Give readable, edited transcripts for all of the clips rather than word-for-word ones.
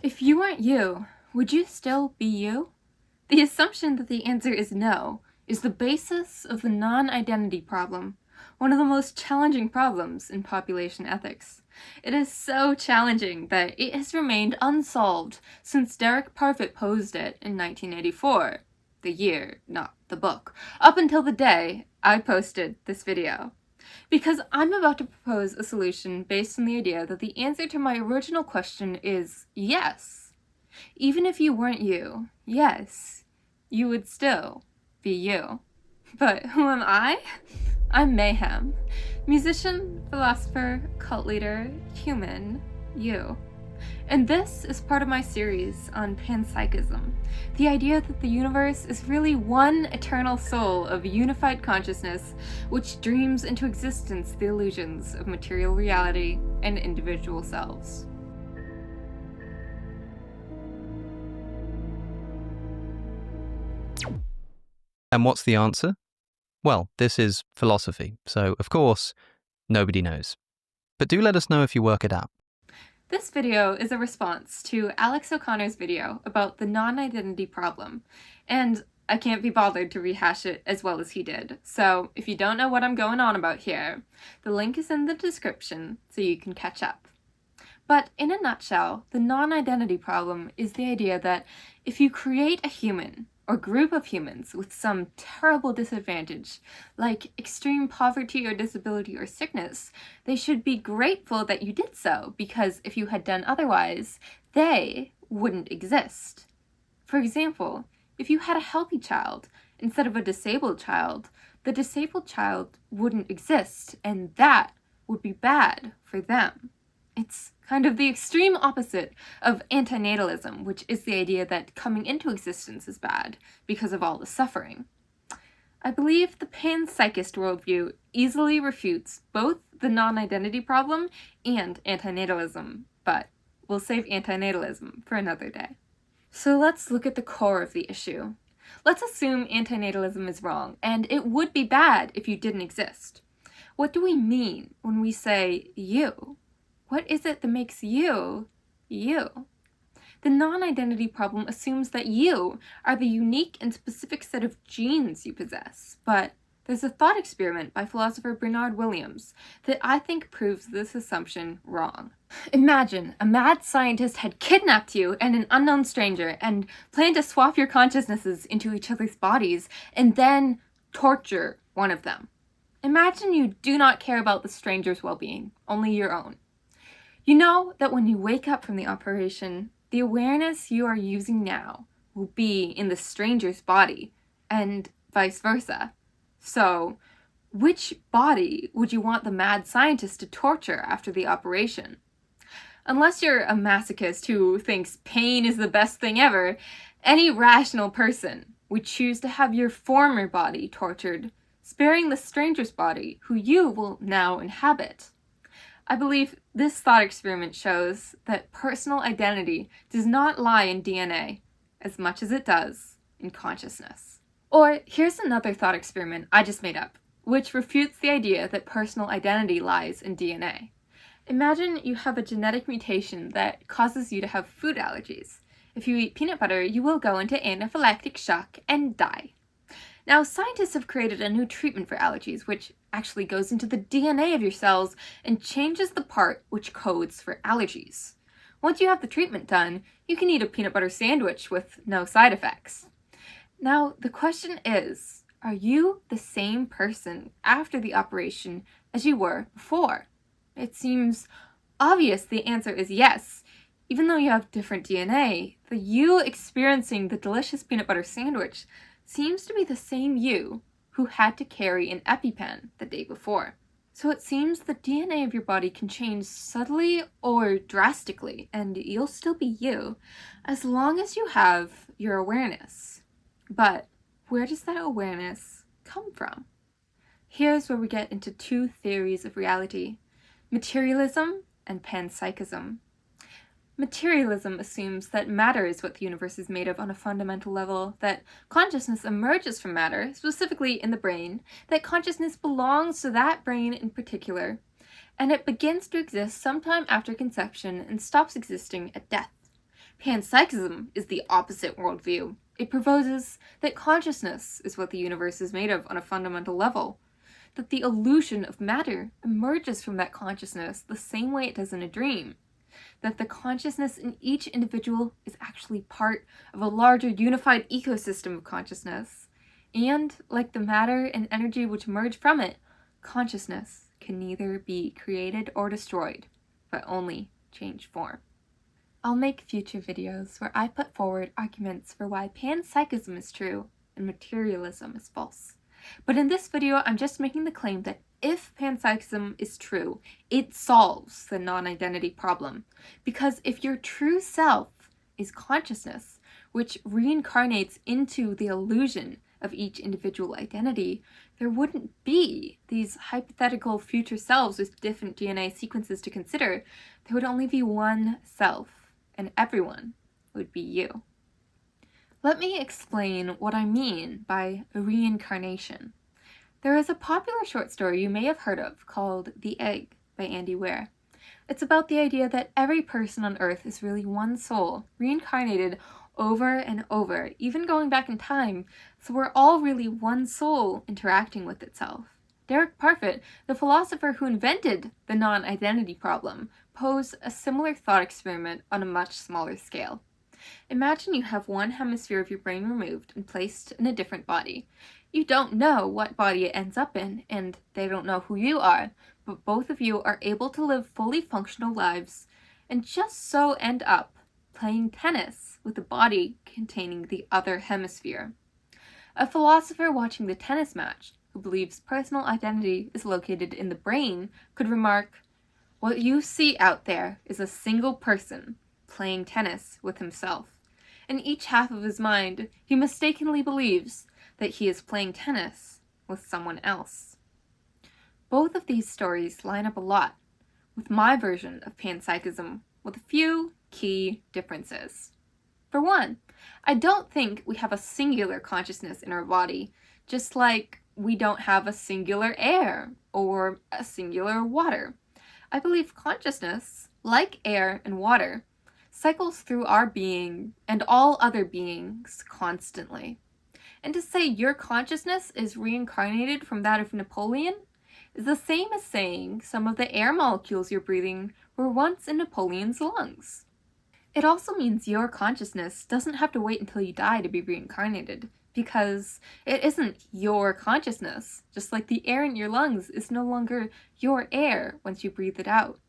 If you weren't you, would you still be you? The assumption that the answer is no is the basis of the non-identity problem, one of the most challenging problems in population ethics. It is so challenging that it has remained unsolved since Derek Parfit posed it in 1984, the year, not the book, up until the day I posted this video. Because I'm about to propose a solution based on the idea that the answer to my original question is yes. Even if you weren't you, yes, you would still be you. But who am I? I'm Mayhem. Musician, philosopher, cult leader, human, you. And this is part of my series on panpsychism, the idea that the universe is really one eternal soul of unified consciousness which dreams into existence the illusions of material reality and individual selves. And what's the answer? Well, this is philosophy, so of course, nobody knows. But do let us know if you work it out. This video is a response to Alex O'Connor's video about the non-identity problem, and I can't be bothered to rehash it as well as he did. So if you don't know what I'm going on about here, the link is in the description so you can catch up. But in a nutshell, the non-identity problem is the idea that if you create a human or group of humans with some terrible disadvantage, like extreme poverty or disability or sickness, they should be grateful that you did so, because if you had done otherwise, they wouldn't exist. For example, if you had a healthy child instead of a disabled child, the disabled child wouldn't exist, and that would be bad for them. It's kind of the extreme opposite of antinatalism, which is the idea that coming into existence is bad because of all the suffering. I believe the panpsychist worldview easily refutes both the non-identity problem and antinatalism, but we'll save antinatalism for another day. So let's look at the core of the issue. Let's assume antinatalism is wrong, and it would be bad if you didn't exist. What do we mean when we say you? What is it that makes you, you? The non-identity problem assumes that you are the unique and specific set of genes you possess, but there's a thought experiment by philosopher Bernard Williams that I think proves this assumption wrong. Imagine a mad scientist had kidnapped you and an unknown stranger and planned to swap your consciousnesses into each other's bodies and then torture one of them. Imagine you do not care about the stranger's well-being, only your own. You know that when you wake up from the operation, the awareness you are using now will be in the stranger's body, and vice versa. So, which body would you want the mad scientist to torture after the operation? Unless you're a masochist who thinks pain is the best thing ever, any rational person would choose to have your former body tortured, sparing the stranger's body, who you will now inhabit. I believe this thought experiment shows that personal identity does not lie in DNA as much as it does in consciousness. Or here's another thought experiment I just made up, which refutes the idea that personal identity lies in DNA. Imagine you have a genetic mutation that causes you to have food allergies. If you eat peanut butter, you will go into anaphylactic shock and die. Now, scientists have created a new treatment for allergies, which actually goes into the DNA of your cells and changes the part which codes for allergies. Once you have the treatment done, you can eat a peanut butter sandwich with no side effects. Now, the question is, are you the same person after the operation as you were before? It seems obvious the answer is yes. Even though you have different DNA, the you experiencing the delicious peanut butter sandwich seems to be the same you who had to carry an EpiPen the day before. So it seems the DNA of your body can change subtly or drastically, and you'll still be you, as long as you have your awareness. But where does that awareness come from? Here's where we get into two theories of reality: materialism and panpsychism. Materialism assumes that matter is what the universe is made of on a fundamental level, that consciousness emerges from matter, specifically in the brain, that consciousness belongs to that brain in particular, and it begins to exist sometime after conception and stops existing at death. Panpsychism is the opposite worldview. It proposes that consciousness is what the universe is made of on a fundamental level, that the illusion of matter emerges from that consciousness the same way it does in a dream, that the consciousness in each individual is actually part of a larger unified ecosystem of consciousness, and, like the matter and energy which emerge from it, consciousness can neither be created or destroyed, but only change form. I'll make future videos where I put forward arguments for why panpsychism is true and materialism is false. But in this video, I'm just making the claim that if panpsychism is true, it solves the non-identity problem. Because if your true self is consciousness, which reincarnates into the illusion of each individual identity, there wouldn't be these hypothetical future selves with different DNA sequences to consider. There would only be one self, and everyone would be you. Let me explain what I mean by reincarnation. There is a popular short story you may have heard of called The Egg by Andy Weir. It's about the idea that every person on Earth is really one soul, reincarnated over and over, even going back in time, so we're all really one soul interacting with itself. Derek Parfit, the philosopher who invented the non-identity problem, posed a similar thought experiment on a much smaller scale. Imagine you have one hemisphere of your brain removed and placed in a different body. You don't know what body it ends up in, and they don't know who you are, but both of you are able to live fully functional lives, and just so end up playing tennis with a body containing the other hemisphere. A philosopher watching the tennis match, who believes personal identity is located in the brain, could remark, "What you see out there is a single person playing tennis with himself. In each half of his mind, he mistakenly believes that he is playing tennis with someone else." Both of these stories line up a lot with my version of panpsychism, with a few key differences. For one, I don't think we have a singular consciousness in our body, just like we don't have a singular air or a singular water. I believe consciousness, like air and water, cycles through our being and all other beings constantly. And to say your consciousness is reincarnated from that of Napoleon is the same as saying some of the air molecules you're breathing were once in Napoleon's lungs. It also means your consciousness doesn't have to wait until you die to be reincarnated, because it isn't your consciousness, just like the air in your lungs is no longer your air once you breathe it out.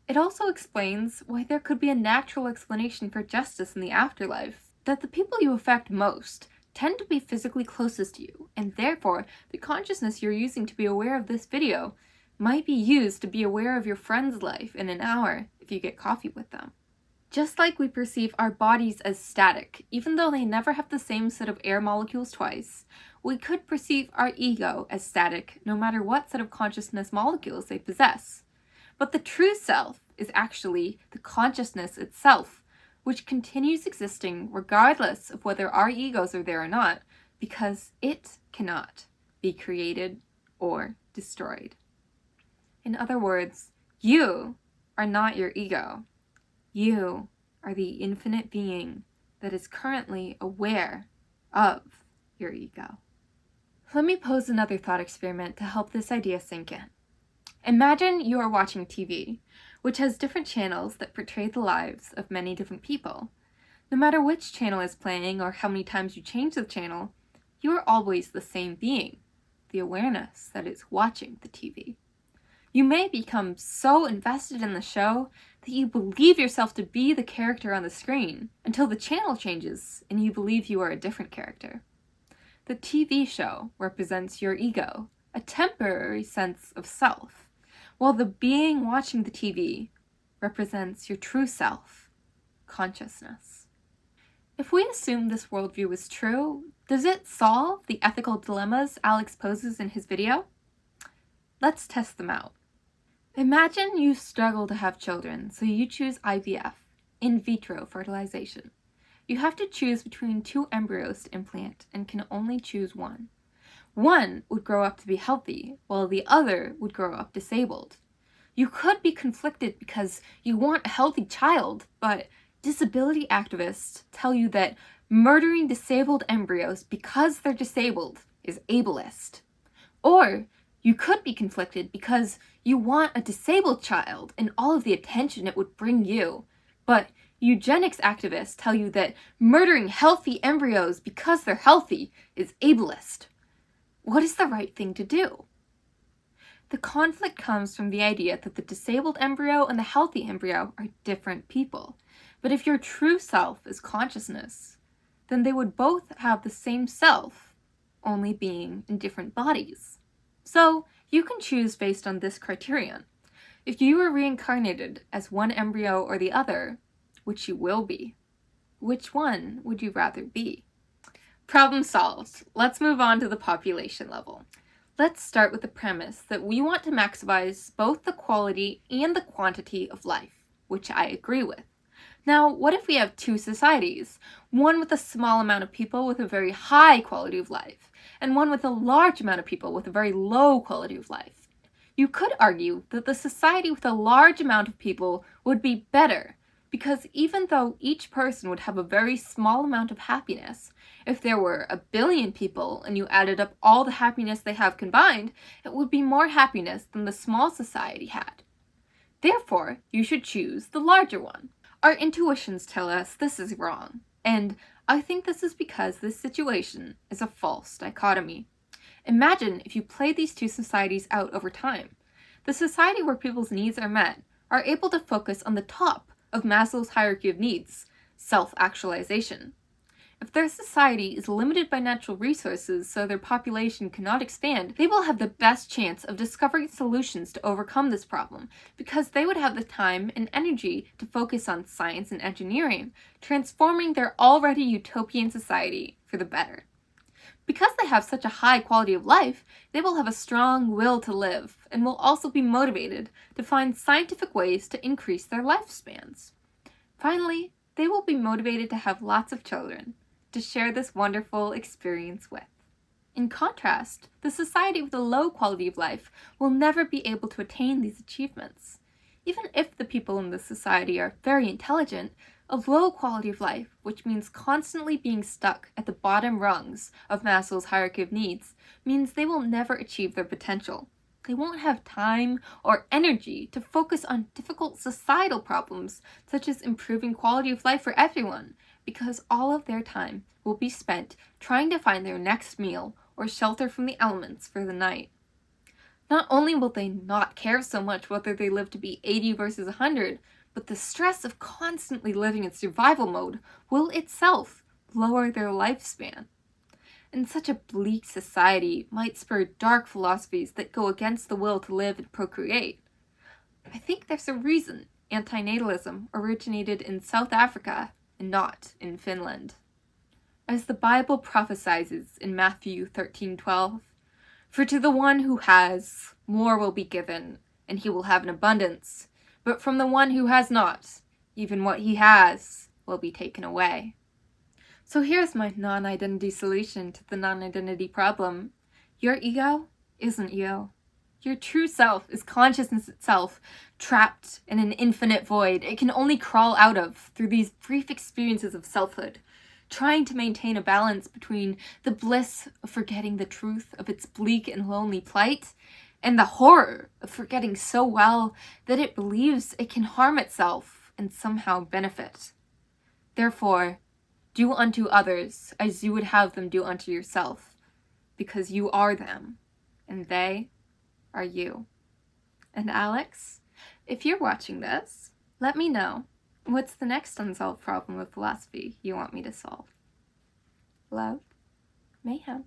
It also explains why there could be a natural explanation for justice in the afterlife, that the people you affect most tend to be physically closest to you, and therefore the consciousness you're using to be aware of this video might be used to be aware of your friend's life in an hour if you get coffee with them. Just like we perceive our bodies as static, even though they never have the same set of air molecules twice, we could perceive our ego as static no matter what set of consciousness molecules they possess. But the true self is actually the consciousness itself, which continues existing regardless of whether our egos are there or not, because it cannot be created or destroyed. In other words, you are not your ego. You are the infinite being that is currently aware of your ego. Let me pose another thought experiment to help this idea sink in. Imagine you are watching TV, which has different channels that portray the lives of many different people. No matter which channel is playing or how many times you change the channel, you are always the same being, the awareness that is watching the TV. You may become so invested in the show that you believe yourself to be the character on the screen until the channel changes and you believe you are a different character. The TV show represents your ego, a temporary sense of self, while the being watching the TV represents your true self, consciousness. If we assume this worldview is true, does it solve the ethical dilemmas Alex poses in his video? Let's test them out. Imagine you struggle to have children, so you choose IVF, in vitro fertilization. You have to choose between two embryos to implant and can only choose one. One would grow up to be healthy, while the other would grow up disabled. You could be conflicted because you want a healthy child, but Disability activists tell you that murdering disabled embryos because they're disabled is ableist. Or you could be conflicted because you want a disabled child and all of the attention it would bring you. But eugenics activists tell you that murdering healthy embryos because they're healthy is ableist. What is the right thing to do? The conflict comes from the idea that the disabled embryo and the healthy embryo are different people. But if your true self is consciousness, then they would both have the same self, only being in different bodies. So you can choose based on this criterion. If you were reincarnated as one embryo or the other, which you will be, which one would you rather be? Problem solved. Let's move on to the population level. Let's start with the premise that we want to maximize both the quality and the quantity of life, which I agree with. Now, what if we have two societies, one with a small amount of people with a very high quality of life, and one with a large amount of people with a very low quality of life? You could argue that the society with a large amount of people would be better, because even though each person would have a very small amount of happiness, if there were 1 billion people and you added up all the happiness they have combined, it would be more happiness than the small society had. Therefore, you should choose the larger one. Our intuitions tell us this is wrong, and I think this is because this situation is a false dichotomy. Imagine if you play these two societies out over time. The society where people's needs are met are able to focus on the top of Maslow's hierarchy of needs, self-actualization. If their society is limited by natural resources so their population cannot expand, they will have the best chance of discovering solutions to overcome this problem because they would have the time and energy to focus on science and engineering, transforming their already utopian society for the better. Because they have such a high quality of life, they will have a strong will to live and will also be motivated to find scientific ways to increase their lifespans. Finally, they will be motivated to have lots of children to share this wonderful experience with. In contrast, the society with a low quality of life will never be able to attain these achievements. Even if the people in this society are very intelligent, a low quality of life, which means constantly being stuck at the bottom rungs of Maslow's hierarchy of needs, means they will never achieve their potential. They won't have time or energy to focus on difficult societal problems such as improving quality of life for everyone, because all of their time will be spent trying to find their next meal or shelter from the elements for the night. Not only will they not care so much whether they live to be 80 versus 100, but the stress of constantly living in survival mode will itself lower their lifespan. And such a bleak society might spur dark philosophies that go against the will to live and procreate. I think there's a reason antinatalism originated in South Africa and not in Finland. As the Bible prophesies in Matthew 13:12, "For to the one who has, more will be given, and he will have an abundance. But from the one who has not, even what he has will be taken away." So here's my non-identity solution to the non-identity problem. Your ego isn't you. Your true self is consciousness itself, trapped in an infinite void it can only crawl out of through these brief experiences of selfhood, trying to maintain a balance between the bliss of forgetting the truth of its bleak and lonely plight and the horror of forgetting so well that it believes it can harm itself and somehow benefit. Therefore, do unto others as you would have them do unto yourself, because you are them, and they are you. And Alex, if you're watching this, let me know, what's the next unsolved problem of philosophy you want me to solve? Love, Mayhem.